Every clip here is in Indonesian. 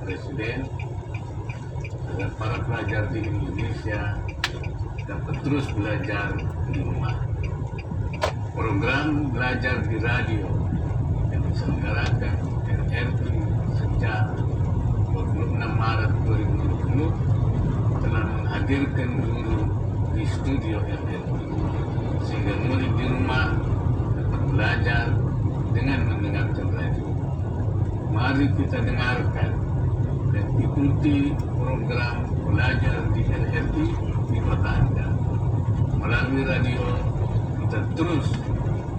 Presiden agar para pelajar di Indonesia dapat terus belajar di rumah. Program belajar di radio yang diselenggarakan RRI sejak 26 Maret 2020 telah menghadirkan guru di studio RRI sehingga murid di rumah dapat belajar dengan mendengarkan radio. Mari kita dengarkan dan ikuti program belajar di RRI di kota Anda. Melalui radio kita terus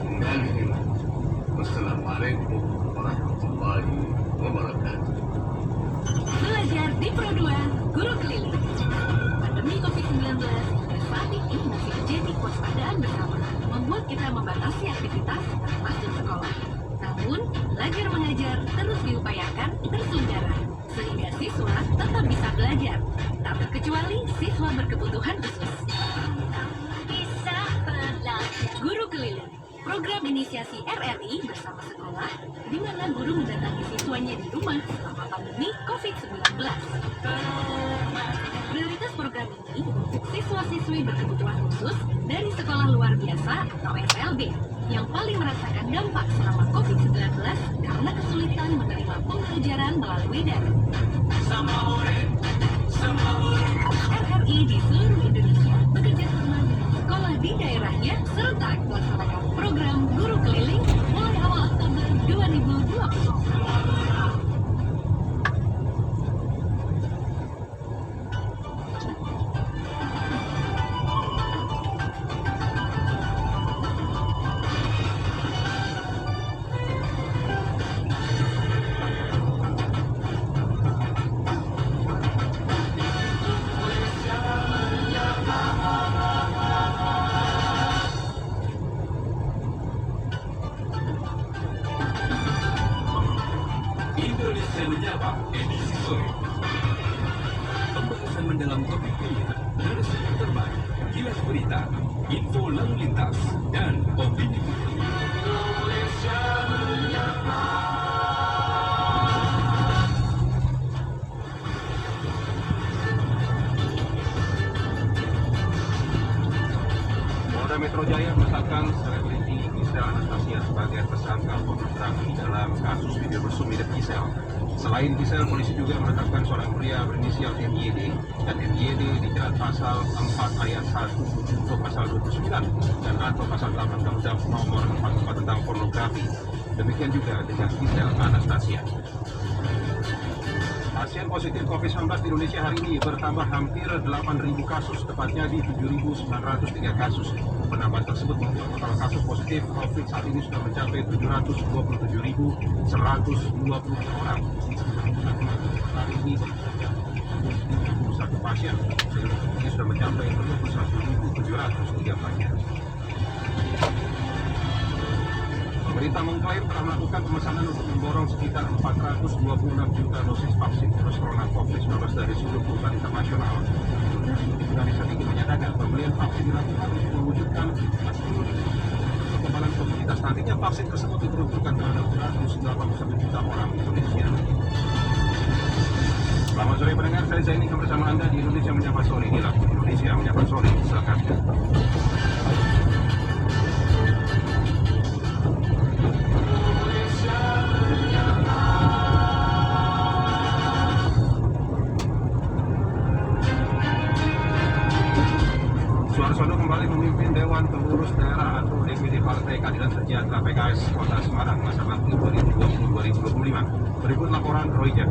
menggali ilmu. Wassalamualaikum warahmatullahi wabarakatuh. Belajar di Pro 2 Guru Keliling. Pandemi COVID-19 saat ini masih menjadi kewaspadaan bersama, membuat kita membatasi aktivitas termasuk sekolah. Namun, belajar mengajar terus diupayakan terselenggara, sehingga siswa tetap bisa belajar, tak terkecuali siswa berkebutuhan khusus. Bisa belajar. Guru Keliling, program inisiasi RRI bersama sekolah, di mana guru mendatangi siswanya di rumah selama pandemi COVID-19. Prioritas program ini untuk siswa-siswi berkebutuhan khusus dari sekolah luar biasa atau SLB yang paling merasakan dampak selama COVID-19 karena kesulitan menerima pembelajaran melalui daring. RRI di seluruh Indonesia bekerja sama dengan sekolah di daerahnya serentak melaksanakan program Guru Keliling mulai awal Oktober 2020. Indonesia Menyapa edisi sore. Pembahasan mendalam topik pilihan, narasumber terbaik, kilas berita, info lalu lintas, dan opini publik. Indonesia Menyapa. Polda Metro Jaya menetapkan selebriti Gisel Anastasia sebagai tersangka pornografi dalam kasus video mesum milik Gisel. Selain Gisel, polisi juga menetapkan seorang pria berinisial MYD dan MYD dijerat pasal 4 ayat 1 untuk pasal 29 dan atau pasal 8 Undang-Undang Nomor 44 tentang pornografi. Demikian juga dengan Gisel Anastasia. Pasien positif COVID-19 di Indonesia hari ini bertambah hampir 8.000 kasus, tepatnya di 7.903 kasus. Penambahan tersebut membuat total kasus positif COVID saat ini sudah mencapai 727.120 orang. Hari ini satu pasien, ini sudah mencapai 21.703 pasien. Pemerintah mengklaim telah melakukan pemesanan untuk memborong sekitar 426 juta dosis vaksin virus corona COVID-19 dari seluruh perusahaan internasional. Indonesia ini menyatakan pembelian vaksin dilakukan untuk mewujudkan kekebalan komunitas. Nantinya vaksin tersebut diperuntukkan terhadap 181 juta orang Indonesia. Selamat sore pendengar, saya Zaini bersama Anda di Indonesia Menyapa Sore. Inilah Indonesia Menyapa Sore selengkapnya. Suarsono kembali memimpin Dewan Pengurus Daerah atau DPD Partai Keadilan Sejahtera PKS Kota Semarang masa bakti 2020-2025. Berikut laporan Roy Jack.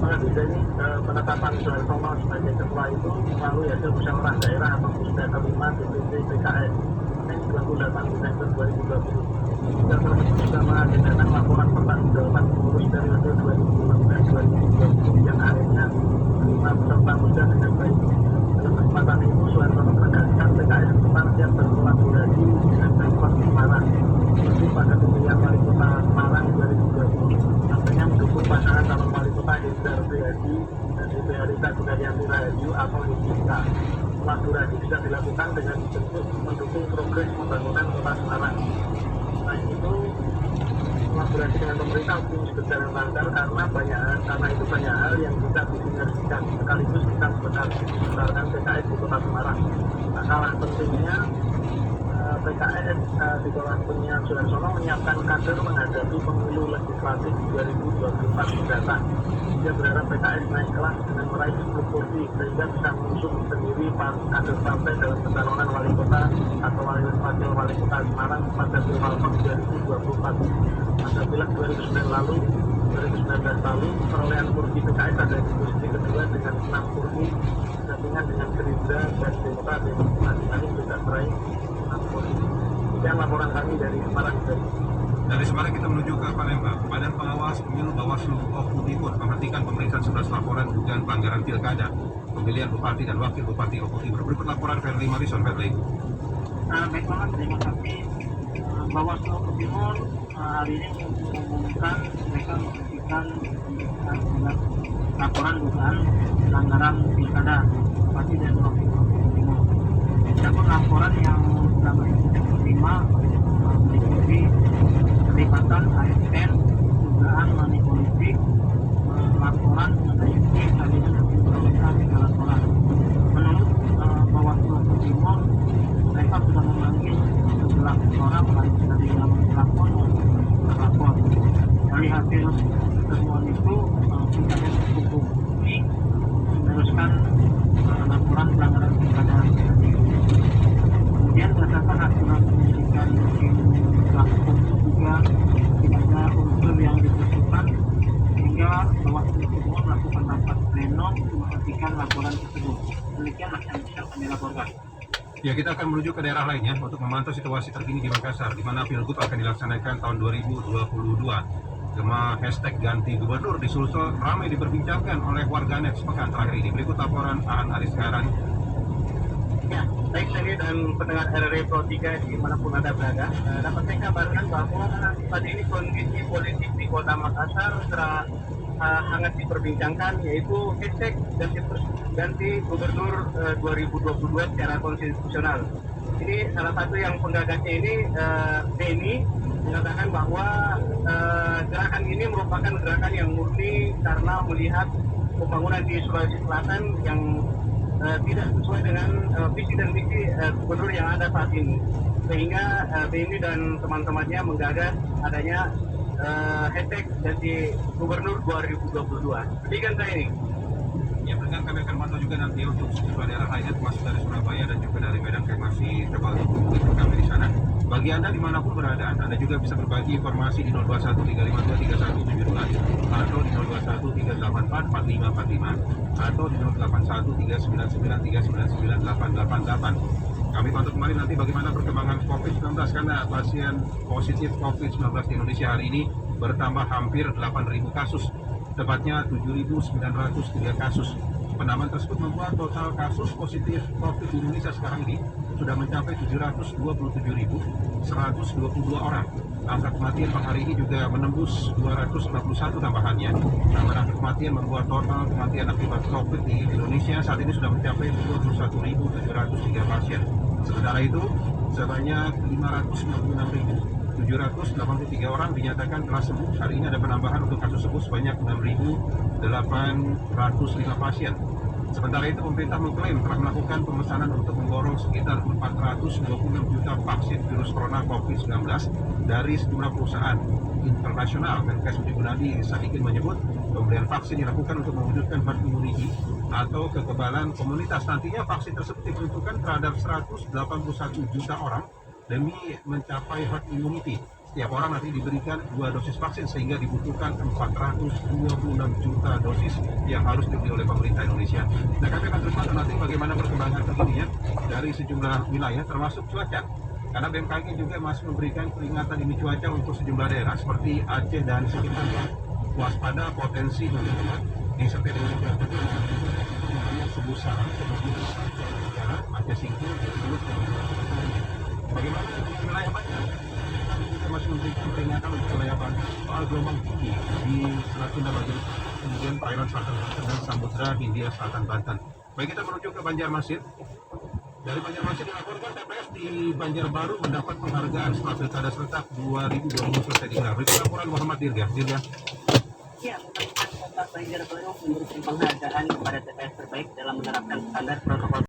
Jadi penetapan Suarsono sebagai ketua itu melalui hasil musyawarah daerah atau musda kelima DPD PKS 28 Desember 2020. Kita juga mengadakan laporan pertanggungjawaban pengurus periode 2015-2020 yang akhirnya menerima peserta musda dengan baik. Dalam kesempatan itu, Suarsono menegaskan PKS tetap siap berkolaborasi dengan Pemkot Semarang, seperti pada pemilihan wali kota Semarang 2020. Nantinya mendukung pasangan calon wali kota Hendrar Prihadi dan Ibu Herita Gunaryanti Rahayu atau Yusita. Kolaborasi bisa dilakukan dengan bentuk mendukung progres pembangunan kota Semarang. Selain itu, kolaborasi dengan pemerintah optimis berjalan lancar karena itu banyak hal yang bisa disinergikan sekaligus kita membesarkan PKS di Kota Semarang. Tak kalah pentingnya PKS di bawah kepemimpinan Suharsono menyiapkan kader menghadapi pemilu legislatif 2024 mendatang. Dia berharap PKS naik kelas dengan meraih 10 kursi sehingga bisa mengusung sendiri kader partai dalam pencalonan wali kota atau wakil wali kota Semarang pada Pilpres 2024. Pada pileg 2019 lalu, perolehan kursi PKS ada di posisi kedua dengan 6 kursi, gabungan dengan Gerindra dan Demokrat yang masing-masing juga meraih 6 kursi. Sekian laporan kami dari Semarang. Dari Semarang kita menuju ke Palembang. Badan Pengawas Pemilu Bawaslu Oku Timur menghentikan pemeriksaan 11 laporan dugaan pelanggaran pilkada, pemilihan bupati dan wakil bupati Oku Timur. Berikut laporan Ferdi Marison. Ferdi. Baik banget, terima kasih. Bawaslu Oku Timur hari ini mengumumkan mereka menghentikan laporan dugaan pelanggaran pilkada bupati dan wakil Oku Timur. Adapun laporan yang selama ini diterima meliputi keterlibatan ASN, dugaan money politik, laporan mengenai salinan hasil perolehan 3 laporan. Menurut Bawaslu Oku Timur, mereka sudah memanggil 11 orang baik dari yang melapor maupun terlapor. Dari hasil temuan itu, PKS cukup bukti meneruskan laporan pelanggaran pilkada tadi. Kemudian berdasarkan aturan penyelidikan tim pelaku juga tidak ada unsur yang dibutuhkan sehingga Bawaslu Timur melakukan rapat pleno menghentikan laporan tersebut. Demikianlah yang bisa kami laporkan. Ya, kita akan menuju ke daerah lainnya untuk memantau situasi terkini di Makassar, di mana Pilgub akan dilaksanakan tahun 2022. Gema hashtag ganti gubernur di Sulsel ramai diperbincangkan oleh warganet sepekan terakhir ini. Berikut laporan Aan Aris Kairan. Ya, baik Seni dan pendengar RRI Pro 3 dimanapun Anda berada, dapat saya kabarkan bahwa saat ini kondisi politik di Kota Makassar hangat diperbincangkan, yaitu hashtag ganti gubernur 2022 secara konstitusional. Ini salah satu yang penggagasnya ini Beni mengatakan bahwa gerakan ini merupakan gerakan yang murni karena melihat pembangunan di Sulawesi Selatan yang tidak sesuai dengan visi dan misi gubernur yang ada saat ini, sehingga Beni dan teman-temannya menggagas adanya hashtag ganti gubernur 2022. Demikian saya ini. Ya, dengan kami akan pantau juga nanti untuk sejumlah daerah lainnya termasuk dari Surabaya dan juga dari Medan yang masih coba untuk kami di sana. Bagi Anda dimanapun berada, Anda juga bisa berbagi informasi di 0213523172 atau di 0213844545 atau di 081399399888. Kami pantau kemarin nanti bagaimana perkembangan COVID-19 karena pasien positif COVID-19 di Indonesia hari ini bertambah hampir 8.000 kasus. Tepatnya 7.903 kasus. Penambahan tersebut membuat total kasus positif COVID di Indonesia sekarang ini sudah mencapai 727.122 orang. Angka kematian per hari ini juga menembus 261 tambahannya. Tambahan angka kematian membuat total kematian akibat COVID di Indonesia saat ini sudah mencapai 21.703 pasien. Sementara itu, sebanyak 596.783 orang dinyatakan telah sembuh. Hari ini ada penambahan untuk kasus sembuh sebanyak 6.805 pasien. Sementara itu, pemerintah mengklaim telah melakukan pemesanan untuk memborong sekitar 426 juta vaksin virus corona COVID-19 dari sejumlah perusahaan internasional. Menkes Budi Gunadi Sadikin menyebut pemberian vaksin dilakukan untuk mewujudkan herd immunity atau kekebalan komunitas. Nantinya vaksin tersebut diperuntukkan terhadap 181 juta orang demi mencapai herd immunity. Setiap orang nanti diberikan 2 dosis vaksin sehingga dibutuhkan 426 juta dosis yang harus dibeli oleh pemerintah Indonesia. Nah, kami akan terus pantau nanti bagaimana perkembangan terkininya dari sejumlah wilayah termasuk cuaca. Karena BMKG juga masih memberikan peringatan dini cuaca untuk sejumlah daerah seperti Aceh dan sekitarnya. Waspada potensi hujan di setiap wilayah Sebusar, Aceh Singkil, bagaimana wilayah banyak? Masih memberikan peringatan untuk wilayah Banten soal gelombang tinggi di Selat Sunda bagian kemudian perairan selatan Banten dan Samudra Hindia Selatan Banten. Baik, kita menuju ke Banjarmasin. Dari Banjarmasin dilaporkan TPS di Banjarbaru mendapat penghargaan setelah Pilkada serentak 2020 selesai digelar. Berikut laporan Muhammad Dirga. Ya, Kota Banjarbaru memberikan penghargaan kepada TPS terbaik dalam menerapkan standar protokol